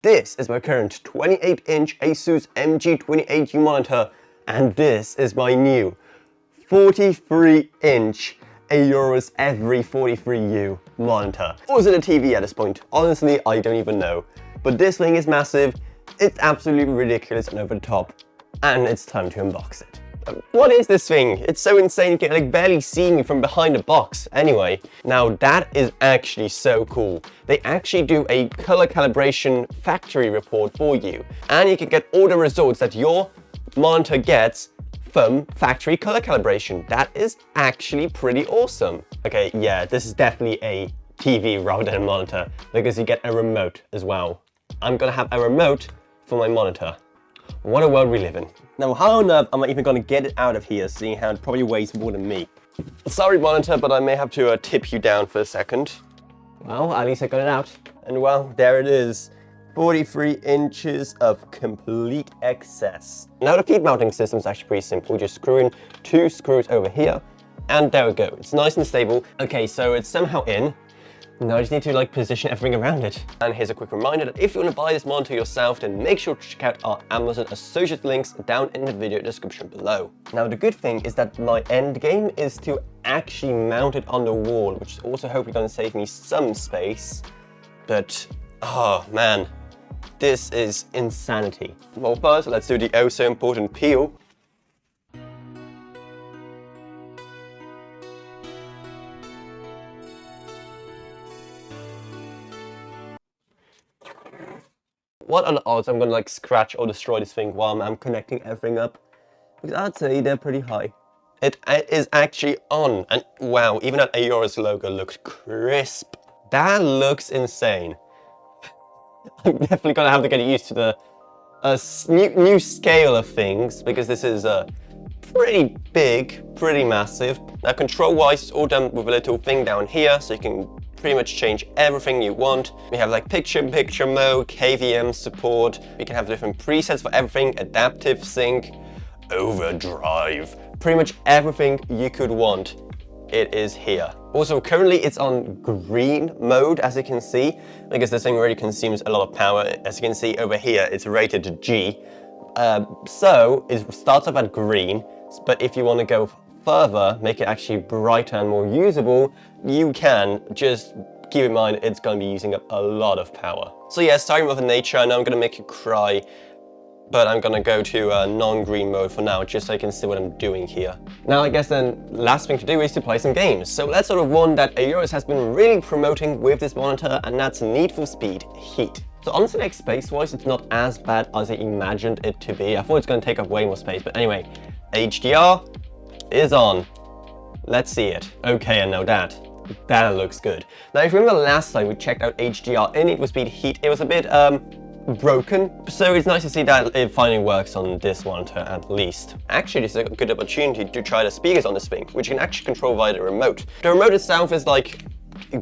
This is my current 28-inch Asus MG28U monitor, and this is my new 43-inch Aorus FV43U monitor. Or is it a TV at this point? Honestly, I don't even know. But this thing is massive, it's absolutely ridiculous and over the top, and it's time to unbox it. What is this thing? It's so insane you can like barely see me from behind the box. Anyway, now that is actually so cool. They actually do a color calibration factory report for you, and you can get all the results that your monitor gets from factory color calibration. That is actually pretty awesome. Okay, yeah, this is definitely a TV rather than a monitor because you get a remote as well. I'm gonna have a remote for my monitor. What a world we live in. Now, how on earth am I even going to get it out of here, seeing how it probably weighs more than me? Sorry, monitor, but I may have to tip you down for a second. Well, at least I got it out. And well, there it is. 43 inches of complete excess. Now, the feed mounting system is actually pretty simple. Just screw in 2 screws over here, and there we go. It's nice and stable. Okay, so it's somehow in. Now I just need to like position everything around it. And here's a quick reminder that if you want to buy this monitor yourself, then make sure to check out our Amazon associate links down in the video description below. Now the good thing is that my end game is to actually mount it on the wall, which is also hopefully going to save me some space. But, oh man, this is insanity. Well, first let's do the oh so important peel. What are the odds I'm gonna like scratch or destroy this thing while I'm connecting everything up? Because I'd say they're pretty high. It is actually on, and wow, even that Aorus logo looks crisp. That looks insane. I'm definitely gonna have to get used to the new scale of things, because this is pretty big, pretty massive. Now control-wise, it's all done with a little thing down here, so you can pretty much change everything you want. We have like picture-in-picture mode, KVM support. We can have different presets for everything, adaptive sync, overdrive. Pretty much everything you could want, it is here. Also, currently it's on green mode, as you can see, because this thing already consumes a lot of power. As you can see over here, it's rated to G. So it starts off at green, but if you want to go further, make it actually brighter and more usable, you can. Just keep in mind it's going to be using up a lot of power. So yeah, starting with nature, I know I'm going to make you cry, but I'm going to go to non-green mode for now, just so you can see what I'm doing here. Now I guess then last thing to do is to play some games. So let's sort of one that Aorus has been really promoting with this monitor, and that's Need for Speed Heat. So honestly, like space-wise, it's not as bad as I imagined it to be. I thought it's going to take up way more space, but anyway, HDR is on. Let's see it. Okay, and now that looks good. Now, if you remember last time we checked out HDR in Need for Speed Heat, it was a bit broken, so it's nice to see that it finally works on this monitor at least. Actually, this is a good opportunity to try the speakers on this thing, which you can actually control via the remote. The remote itself is like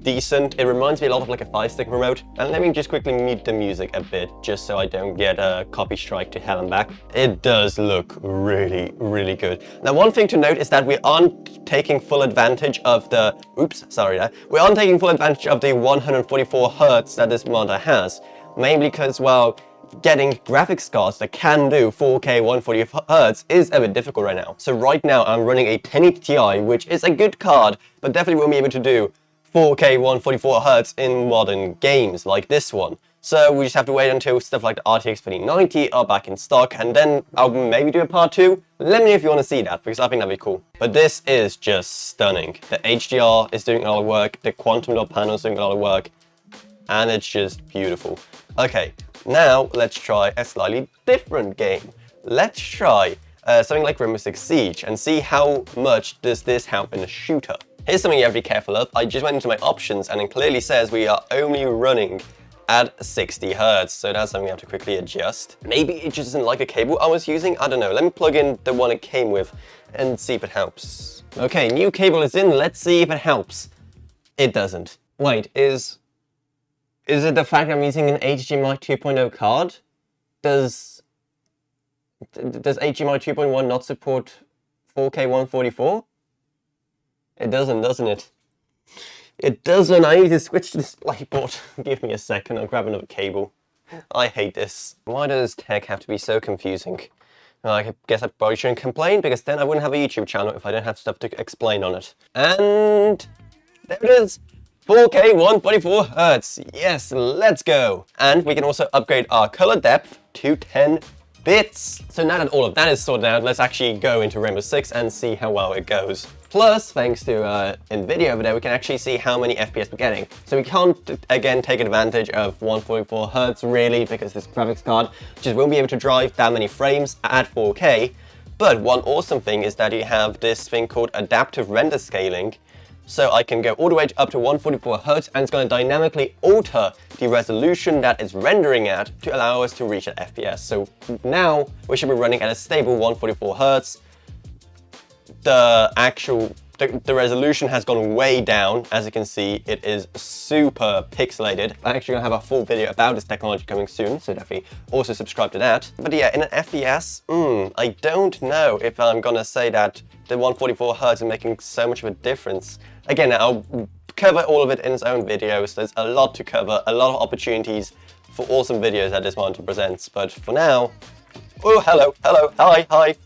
decent. It reminds me a lot of like a 5-stick remote. And let me just quickly mute the music a bit, just so I don't get a copy strike to hell and back. It does look really, really good. Now, one thing to note is that we aren't taking full advantage of the, we aren't taking full advantage of the 144 Hz that this monitor has, mainly because, well, getting graphics cards that can do 4K 144 Hz is a bit difficult right now. So right now I'm running a 1080 Ti, which is a good card, but definitely won't be able to do 4K 144 Hz in modern games like this one. So we just have to wait until stuff like the RTX 3090 are back in stock, and then I'll maybe do a part 2. Let me know if you want to see that, because I think that'd be cool. But this is just stunning. The HDR is doing a lot of work, the quantum dot panel is doing a lot of work, and it's just beautiful. Okay, now let's try a slightly different game. Let's try something like Rainbow Six Siege and see how much does this help in a shooter. Here's something you have to be careful of. I just went into my options and it clearly says we are only running at 60 Hz, so that's something we have to quickly adjust. Maybe it just isn't like the cable I was using, I don't know. Let me plug in the one it came with and see if it helps. Okay, new cable is in, let's see if it helps. It doesn't. Wait, is it the fact I'm using an HDMI 2.0 card? Does HDMI 2.1 not support 4K 144? It doesn't, doesn't it? It doesn't. I need to switch to DisplayPort. Give me a second, I'll grab another cable. I hate this. Why does tech have to be so confusing? Well, I guess I probably shouldn't complain, because then I wouldn't have a YouTube channel if I didn't have stuff to explain on it. And there it is. 4K 144 Hz. Yes, let's go. And we can also upgrade our color depth to 10 bits. So now that all of that is sorted out, let's actually go into Rainbow Six and see how well it goes. Plus, thanks to NVIDIA over there, we can actually see how many FPS we're getting. So we can't, again, take advantage of 144 Hz really, because this graphics card just won't be able to drive that many frames at 4K. But one awesome thing is that you have this thing called adaptive render scaling. So I can go all the way up to 144 Hz, and it's going to dynamically alter the resolution that it's rendering at to allow us to reach an FPS. So now we should be running at a stable 144 Hz. The resolution has gone way down. As you can see, it is super pixelated. I'm actually going to have a full video about this technology coming soon, so definitely also subscribe to that. But yeah, in an FPS, I don't know if I'm going to say that the 144 Hz is making so much of a difference. Again, I'll cover all of it in its own videos. There's a lot to cover, a lot of opportunities for awesome videos that this monitor presents. But for now, oh, hello, hi.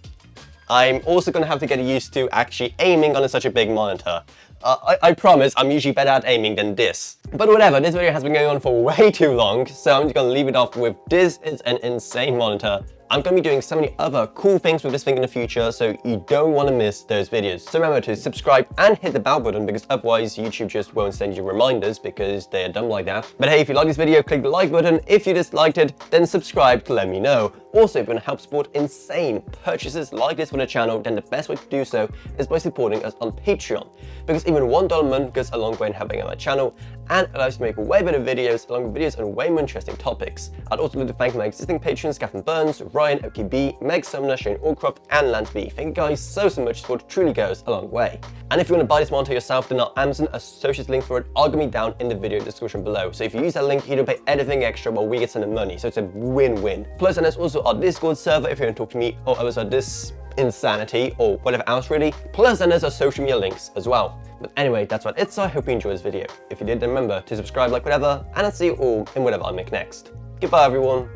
I'm also going to have to get used to actually aiming on such a big monitor. I promise I'm usually better at aiming than this. But whatever, this video has been going on for way too long, so I'm just going to leave it off with this is an insane monitor. I'm going to be doing so many other cool things with this thing in the future, so you don't want to miss those videos. So remember to subscribe and hit the bell button, because otherwise YouTube just won't send you reminders because they are dumb like that. But hey, if you like this video, click the like button. If you disliked it, then subscribe to let me know. Also, if you want to help support insane purchases like this for the channel, then the best way to do so is by supporting us on Patreon. Because even $1 a month goes a long way in helping out my channel and allows me to make way better videos, along with videos on way more interesting topics. I'd also like to thank my existing patrons, Captain Burns, Ryan, OKB, Meg Sumner, Shane Allcroft, and Lance B. Thank you guys so much, support truly goes a long way. And if you want to buy this monitor yourself, then our Amazon associates link for it are going to be down in the video description below. So if you use that link, you don't pay anything extra while we get some of the money, so it's a win-win. Plus, and there's also our Discord server if you want to talk to me or others about this insanity or whatever else really. Plus, and there's our social media links as well. But anyway, that's what it's, so I hope you enjoyed this video. If you did, then remember to subscribe, like, whatever, and I'll see you all in whatever I make next. Goodbye, everyone.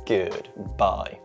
Goodbye.